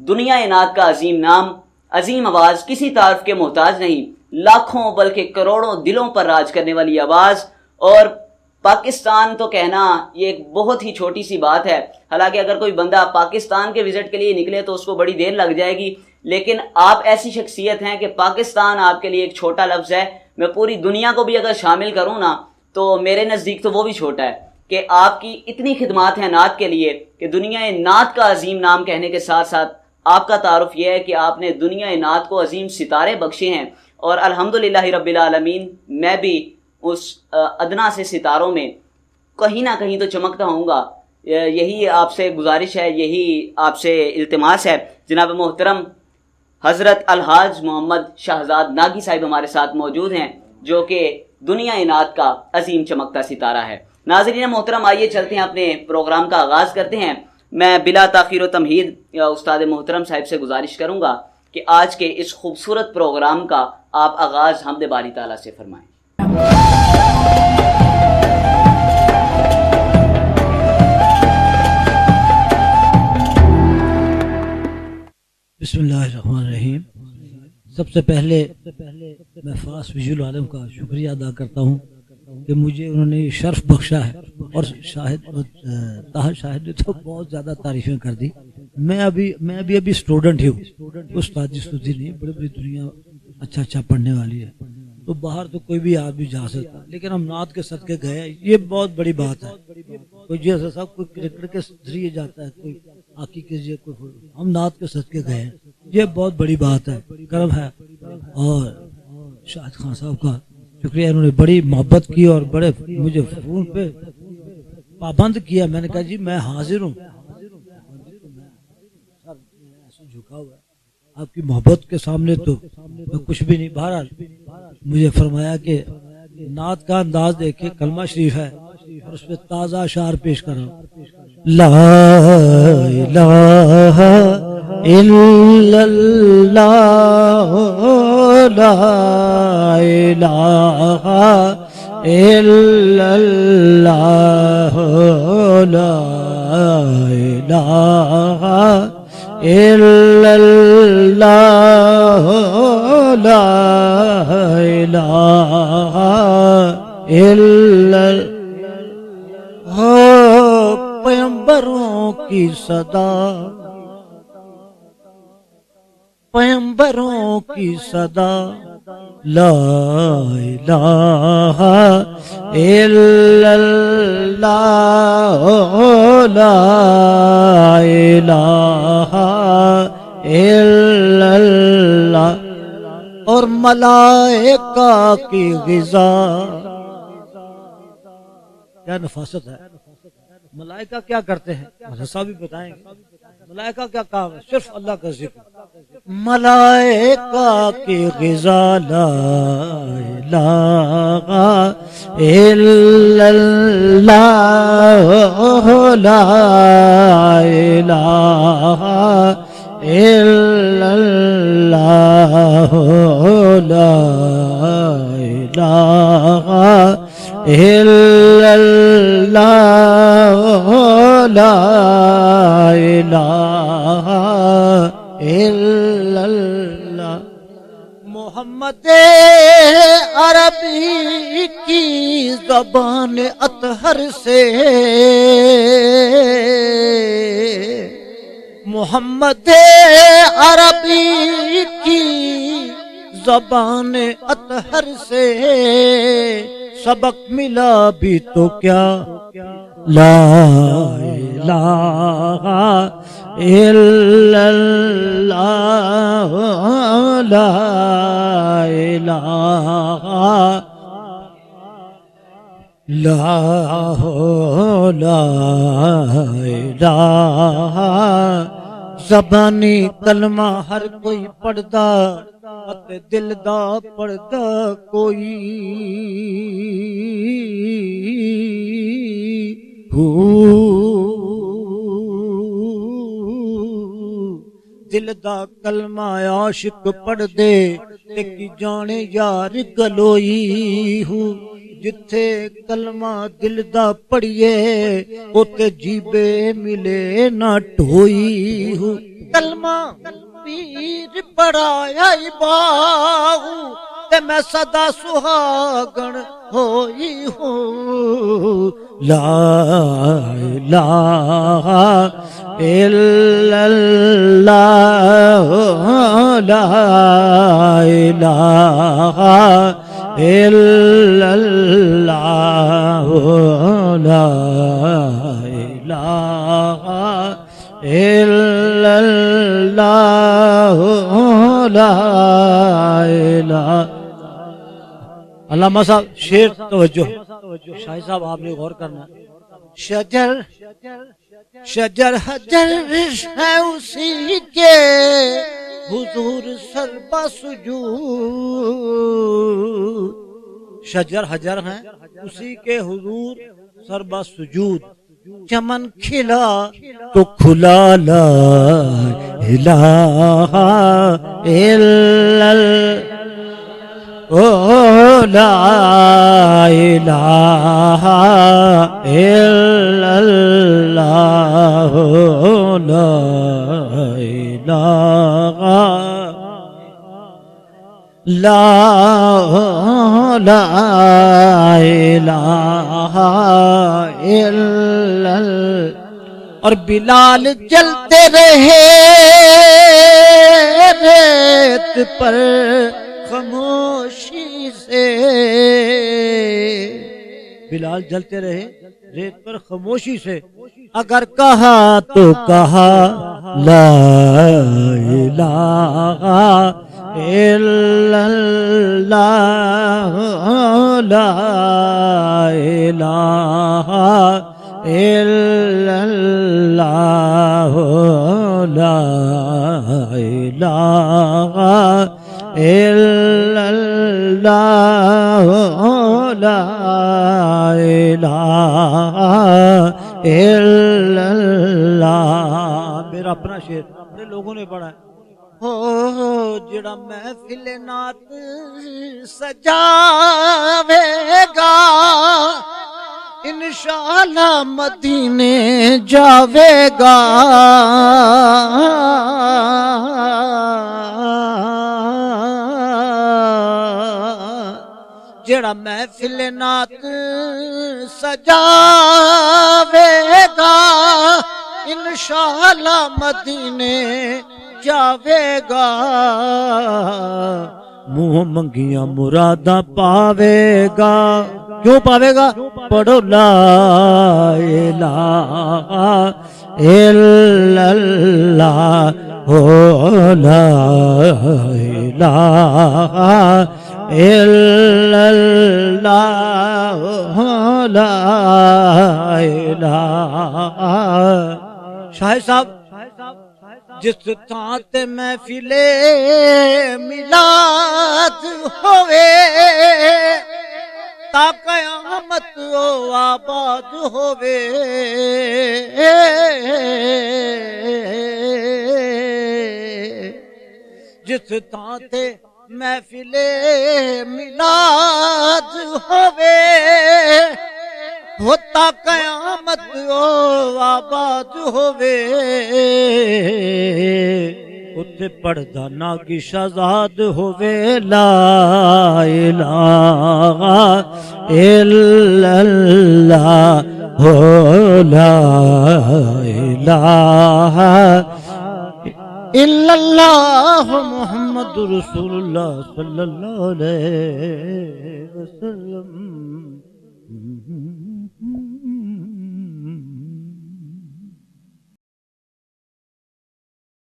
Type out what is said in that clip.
دنیا نعت کا عظیم نام، عظیم آواز، کسی تعارف کے محتاج نہیں، لاکھوں بلکہ کروڑوں دلوں پر راج کرنے والی آواز۔ اور پاکستان تو کہنا یہ ایک بہت ہی چھوٹی سی بات ہے، حالانکہ اگر کوئی بندہ پاکستان کے وزٹ کے لیے نکلے تو اس کو بڑی دیر لگ جائے گی، لیکن آپ ایسی شخصیت ہیں کہ پاکستان آپ کے لیے ایک چھوٹا لفظ ہے۔ میں پوری دنیا کو بھی اگر شامل کروں نا تو میرے نزدیک تو وہ بھی چھوٹا ہے کہ آپ کی اتنی خدمات ہیں نعت کے لیے کہ دنیا نعت کا عظیم نام کہنے کے ساتھ ساتھ آپ کا تعارف یہ ہے کہ آپ نے دنیا نعت کو عظیم ستارے بخشے ہیں، اور الحمدللہ رب العالمین میں بھی اس ادنا سے ستاروں میں کہیں نہ کہیں تو چمکتا ہوں گا۔ یہی آپ سے گزارش ہے، یہی آپ سے التماس ہے۔ جناب محترم حضرت الحاج محمد شہزاد ناگی صاحب ہمارے ساتھ موجود ہیں، جو کہ دنیا نعت کا عظیم چمکتا ستارہ ہے۔ ناظرین محترم، آئیے چلتے ہیں، اپنے پروگرام کا آغاز کرتے ہیں۔ میں بلا تاخیر و تمہید استاد محترم صاحب سے گزارش کروں گا کہ آج کے اس خوبصورت پروگرام کا آپ آغاز حمد باری تعالیٰ سے فرمائیں۔ بسم اللہ الرحمن الرحیم۔ سب سے پہلے میں فاس ویژول عالم کا شکریہ ادا کرتا ہوں کہ مجھے انہوں نے یہ شرف بخشا ہے، اور طاہر شاہد نے تو بہت زیادہ تعریفیں کر دی۔ میں ابھی اسٹوڈنٹ ہی ہوں، استادی نہیں، بڑی بڑی دنیا اچھا پڑھنے والی ہے، تو باہر تو کوئی بھی آدمی جا سکتا، لیکن ہم نعت کے صدقے گئے، یہ بہت بڑی بات ہے۔ کوئی جیسا صاحب کوئی کرکٹ کے ذریعے جاتا ہے، کوئی ہاکی کے ذریعے، ہم نعت کے صدقے گئے، یہ بہت بڑی بات ہے، کرم ہے۔ اور شاہد خان صاحب کا شکریہ، انہوں نے بڑی محبت کی اور بڑے مجھے فون پہ پابند کیا۔ میں نے کہا جی میں حاضر ہوں، جھکا ہوا ہے آپ کی محبت کے سامنے تو میں کچھ بھی نہیں۔ بہرحال مجھے فرمایا کہ نعت کا انداز دیکھے، کلمہ شریف ہے اور اس پہ تازہ اشعار پیش کر رہا ہوں۔ لا الہ الا اللہ، لا الہ الا اللہ، لا الہ الا اللہ، لا الہ الا اللہ۔ پیغمبروں کی صدا، پیغمبروں کی صدا، لا الہ الا اللہ، لا الہ الا اللہ۔ اور ملائکہ کی غذا، کیا نفاست ہے۔ ملائکہ کیا کرتے ہیں صاحب بھی بتائیں گے، ملائکہ کیا کام ہے، صرف اللہ کا ذکر۔ ملائکہ کی غذا، لا الہ الا اللہ، لا الہ الا اللہ، لا الہ الا اللہ، لا الہ الا اللہ۔ محمد عربی کی زبان اطہر سے، محمد عربی کی زبان اطہر سے سبق ملا بھی تو کیا، لا الہ الا اللہ، لا الہ، لا الہ۔ زبانی کلمہ ہر کوئی پڑھدا، دل دا پڑھدا کوئی، دل دا کلمہ عاشق پڑھ دے تے کی جانے یار گلوئی ہوں۔ جتھے کلمہ دل دا پڑھیے اوتے جیبے ملے نہ ٹھوئی ہوں۔ کلمہ پیر پڑھایا باہو تے میں صدا سہاگن ہوئی ہوں لا الہ الا اللہ لا الہ الا اللہ لا الہ الا اللہ لا الہ۔ علامہ صاحب شیر توجہ، شاہی صاحب آپ نے غور کرنا۔ شجر شجر حجر ہے اسی کے حضور سربا سجود، شجر حجر ہیں اسی کے حضور سربا سجود، چمن کھلا تو کھلا لا الہ الا لا الہ الا اللہ لا الہ لا الہ الا اللہ۔ اور بلال جلتے رہے ریت پر خاموشی سے، بلال جلتے رہے ریت پر خاموشی سے، اگر کہا تو کہا لا الہ الا اللہ لا الہ الا اللہ لا الہ الا اللہ لا الہ الا اللہ۔ میرا اپنا شعر اپنے لوگوں نے پڑھا ہے۔ ہو جڑا محفل نات سجاوے گا انشاءاللہ مدینے جاوے گا، جڑا محفل نات سجاوے گا انشاءاللہ مدینے جاوے گا، منہ منگیاں مراداں پاوے گا۔ کیوں پاوے گا؟ پڑھو لا الہ الا اللہ لا الہ الا اللہ لا الہ۔ شاہ صاحب جس تھاں تے محفل میلاد ہوئے تا قیامت آباد ہوئے، جس تھاں تے محفل میلاد ہوئے ہوتا قیامت آباد ہوئے، اتھے پڑھدا نا کی شہزاد ہوئے لا الہ الا اللہ لا الہ الا اللہ محمد رسول اللہ صلی اللہ علیہ وسلم۔